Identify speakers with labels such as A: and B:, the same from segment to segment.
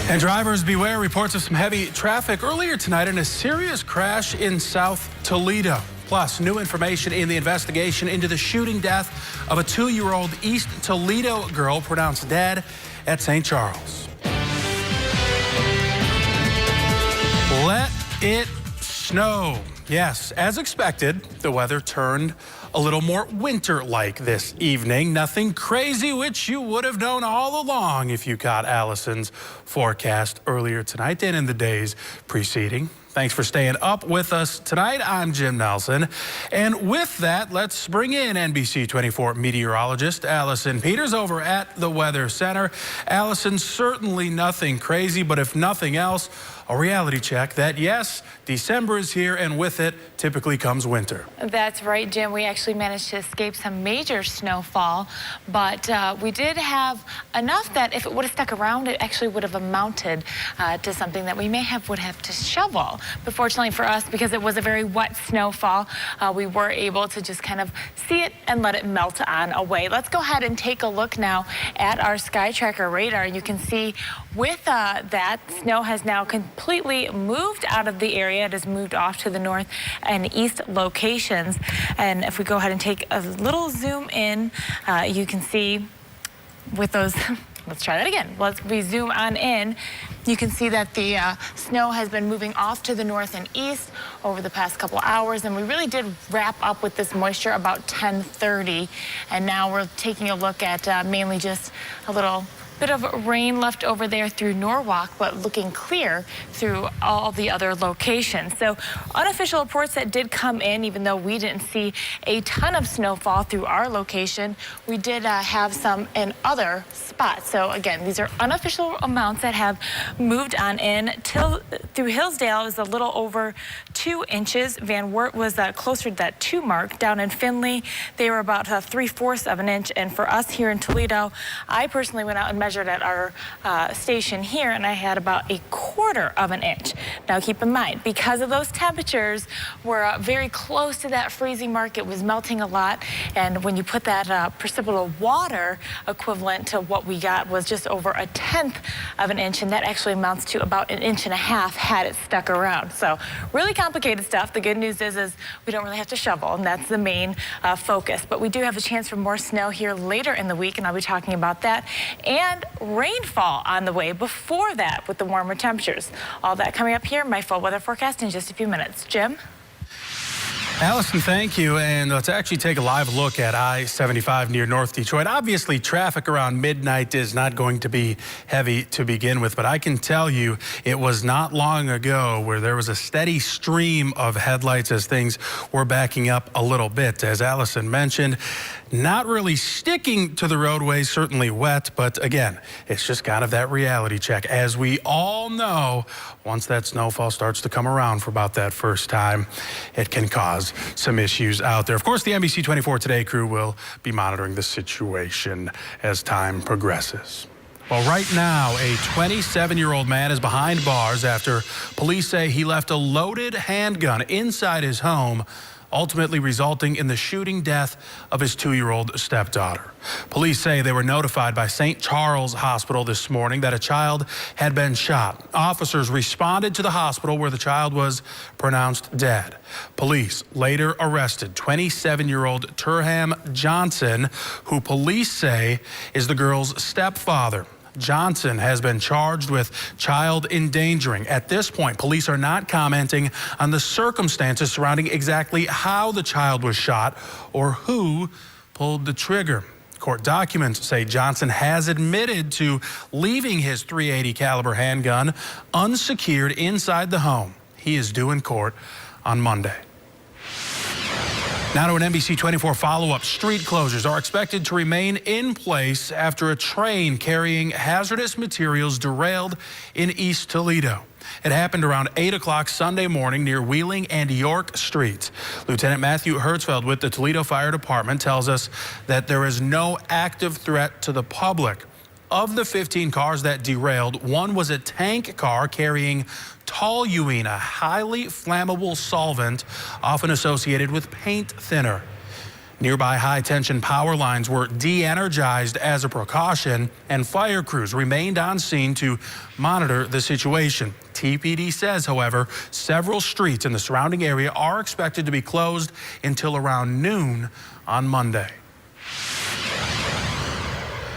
A: And drivers beware, reports of some heavy traffic earlier tonight in a serious crash in South Toledo. Plus, new information in the investigation into the shooting death of a 2-year-old East Toledo girl pronounced dead at St. Charles. Let it snow. Yes, as expected, the weather turned a little more winter-like this evening. Nothing crazy, which you would have known all along if you caught Allison's forecast earlier tonight and in the days preceding. Thanks for staying up with us tonight. I'm Jim Nelson. And with that, let's bring in NBC 24 meteorologist Allison Peters over at the Weather Center. Allison, certainly nothing crazy, but if nothing else, a reality check that, yes, December is here, and with it typically comes winter.
B: That's right, Jim. We actually managed to escape some major snowfall, but we did have enough that if it would have stuck around, it actually would have amounted to something that we would have to shovel. But fortunately for us, because it was a very wet snowfall, we were able to just kind of see it and let it melt on away. Let's go ahead and take a look now at our Sky Tracker radar. You can see with that, snow has now completely moved out of the area. It has moved off to the north and east locations. And if we go ahead and take a little zoom in, you can see with those, let's try that again. We zoom on in. You can see that the snow has been moving off to the north and east over the past couple hours, and we really did wrap up with this moisture about 10:30. And now we're taking a look at mainly just a little bit of rain left over there through Norwalk, but looking clear through all the other locations. So unofficial reports that did come in, even though we didn't see a ton of snowfall through our location, we did have some in other spots. So again, these are unofficial amounts that have moved on in. Through Hillsdale is a little over 2 inches. Van Wert was closer to that 2 mark. Down in Findlay, they were about 3/4 of an inch. And for us here in Toledo, I personally went out and measured at our station here, and I had about 1/4 of an inch. Now keep in mind, because of those temperatures, we're very close to that freezing mark. It was melting a lot, and when you put that precipitable water equivalent to what we got was just over 1/10 of an inch, and that actually amounts to about 1.5 inches had it stuck around. So really complicated stuff. The good news is we don't really have to shovel, and that's the main focus. But we do have a chance for more snow here later in the week, and I'll be talking about that. And rainfall on the way before that with the warmer temperatures. All that coming up here, my full weather forecast in just a few minutes. Jim?
A: Allison, thank you. And let's actually take a live look at I-75 near North Detroit. Obviously, traffic around midnight is not going to be heavy to begin with, but I can tell you it was not long ago where there was a steady stream of headlights as things were backing up a little bit. As Allison mentioned, not really sticking to the roadways, certainly wet, but again, it's just kind of that reality check. As we all know, once that snowfall starts to come around for about that first time, it can cause some issues out there. Of course, the NBC 24 Today crew will be monitoring the situation as time progresses. Well, right now, a 27-year-old man is behind bars after police say he left a loaded handgun inside his home, ultimately resulting in the shooting death of his 2-year-old stepdaughter. Police say they were notified by St. Charles Hospital this morning that a child had been shot. Officers responded to the hospital where the child was pronounced dead. Police later arrested 27-year-old Turham Johnson, who police say is the girl's stepfather. Johnson has been charged with child endangering. At this point, police are not commenting on the circumstances surrounding exactly how the child was shot or who pulled the trigger. Court documents say Johnson has admitted to leaving his .380 caliber handgun unsecured inside the home. He is due in court on Monday. Now to an NBC 24 follow-up. Street closures are expected to remain in place after a train carrying hazardous materials derailed in East Toledo. It happened around 8 o'clock Sunday morning near Wheeling and York Streets. Lieutenant Matthew Hertzfeld with the Toledo Fire Department tells us that there is no active threat to the public. Of the 15 cars that derailed, one was a tank car carrying toluene, a highly flammable solvent often associated with paint thinner. Nearby high-tension power lines were de-energized as a precaution, and fire crews remained on scene to monitor the situation. TPD says, however, several streets in the surrounding area are expected to be closed until around noon on Monday.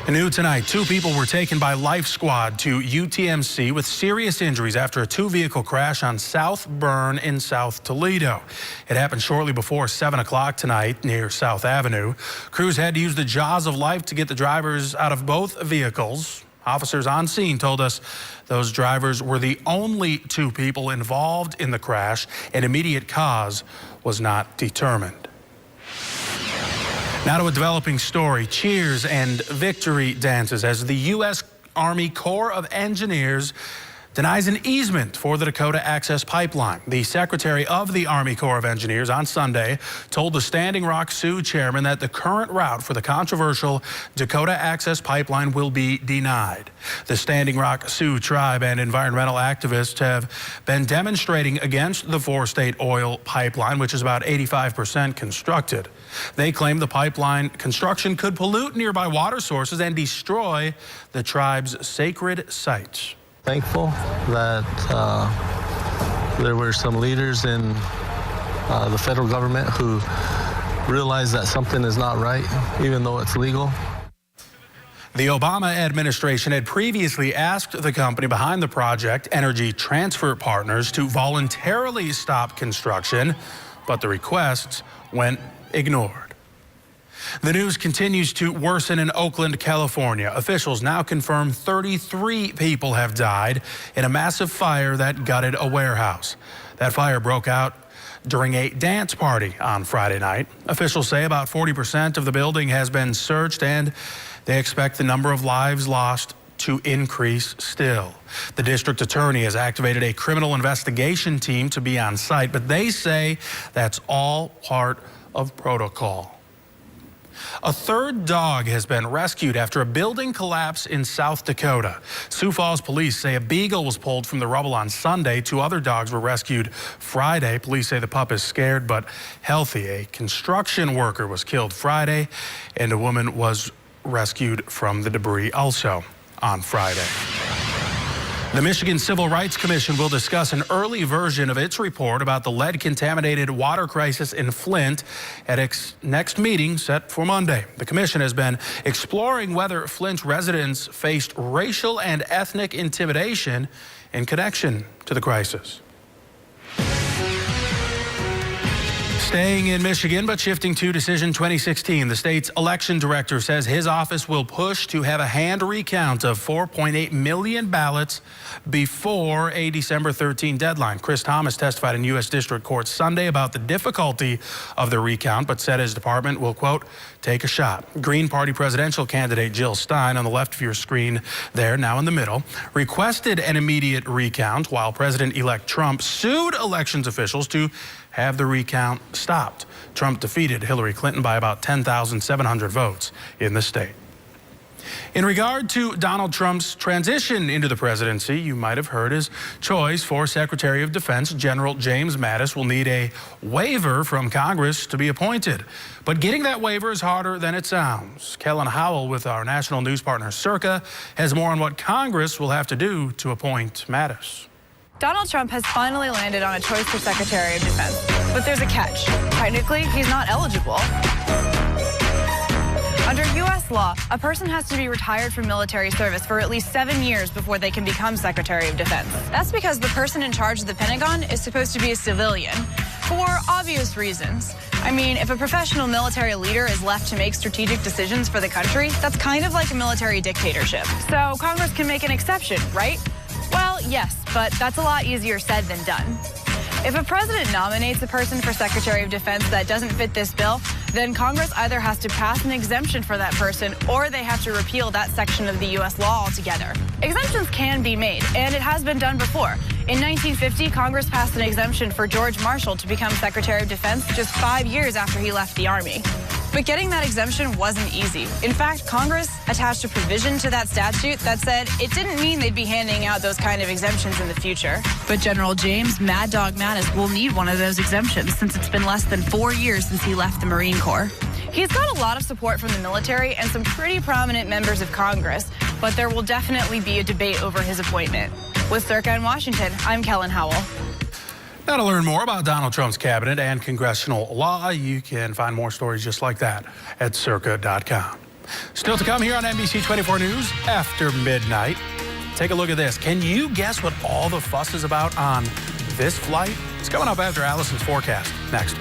A: New tonight, 2 people were taken by Life Squad to UTMC with serious injuries after a 2-vehicle crash on South Burn in South Toledo. It happened shortly before 7 o'clock tonight near South Avenue. Crews had to use the jaws of life to get the drivers out of both vehicles. Officers on scene told us those drivers were the only 2 people involved in the crash, and immediate cause was not determined. Now to a developing story. Cheers and victory dances as the U.S. Army Corps of Engineers denies an easement for the Dakota Access Pipeline. The Secretary of the Army Corps of Engineers on Sunday told the Standing Rock Sioux chairman that the current route for the controversial Dakota Access Pipeline will be denied. The Standing Rock Sioux tribe and environmental activists have been demonstrating against the 4-state oil pipeline, which is about 85% constructed. They claim the pipeline construction could pollute nearby water sources and destroy the tribe's sacred sites.
C: Thankful that there were some leaders in the federal government who realized that something is not right, even though it's legal.
A: The Obama administration had previously asked the company behind the project, Energy Transfer Partners, to voluntarily stop construction, but the requests went ignored. The news continues to worsen in Oakland, California. Officials now confirm 33 people have died in a massive fire that gutted a warehouse. That fire broke out during a dance party on Friday night. Officials say about 40% of the building has been searched, and they expect the number of lives lost to increase still. The district attorney has activated a criminal investigation team to be on site, but they say that's all part of protocol. A 3rd dog has been rescued after a building collapse in South Dakota. Sioux Falls police say a beagle was pulled from the rubble on Sunday. 2 other dogs were rescued Friday. Police say the pup is scared but healthy. A construction worker was killed Friday, and a woman was rescued from the debris also on Friday. The Michigan Civil Rights Commission will discuss an early version of its report about the lead-contaminated water crisis in Flint at its next meeting set for Monday. The commission has been exploring whether Flint residents faced racial and ethnic intimidation in connection to the crisis. Staying in Michigan, but shifting to Decision 2016, the state's election director says his office will push to have a hand recount of 4.8 million ballots before a December 13 deadline. Chris Thomas testified in U.S. District Court Sunday about the difficulty of the recount, but said his department will, quote, take a shot. Green Party presidential candidate Jill Stein, on the left of your screen there, now in the middle, requested an immediate recount, while President-elect Trump sued elections officials to have the recount stopped. Trump defeated Hillary Clinton by about 10,700 votes in the state. In regard to Donald Trump's transition into the presidency, you might have heard his choice for Secretary of Defense, General James Mattis, will need a waiver from Congress to be appointed. But getting that waiver is harder than it sounds. Kellen Howell with our national news partner Circa has more on what Congress will have to do to appoint Mattis.
D: Donald Trump has finally landed on a choice for Secretary of Defense, but there's a catch. Technically, he's not eligible. Under U.S. law, a person has to be retired from military service for at least 7 years before they can become Secretary of Defense. That's because the person in charge of the Pentagon is supposed to be a civilian, for obvious reasons. I mean, if a professional military leader is left to make strategic decisions for the country, that's kind of like a military dictatorship. So Congress can make an exception, right? Well, yes, but that's a lot easier said than done. If a president nominates a person for Secretary of Defense that doesn't fit this bill, then Congress either has to pass an exemption for that person or they have to repeal that section of the U.S. law altogether. Exemptions can be made, and it has been done before. In 1950, Congress passed an exemption for George Marshall to become Secretary of Defense just 5 years after he left the Army. But getting that exemption wasn't easy. In fact, Congress attached a provision to that statute that said it didn't mean they'd be handing out those kind of exemptions in the future. But General James Mad Dog Mattis will need one of those exemptions since it's been less than 4 years since he left the Marine Corps. He's got a lot of support from the military and some pretty prominent members of Congress, but there will definitely be a debate over his appointment. With Circa in Washington, I'm Kellen Howell.
A: Now, to learn more about Donald Trump's cabinet and congressional law, you can find more stories just like that at circa.com. Still to come here on NBC 24 News after midnight. Take a look at this. Can you guess what all the fuss is about on this flight? It's coming up after Allison's forecast next.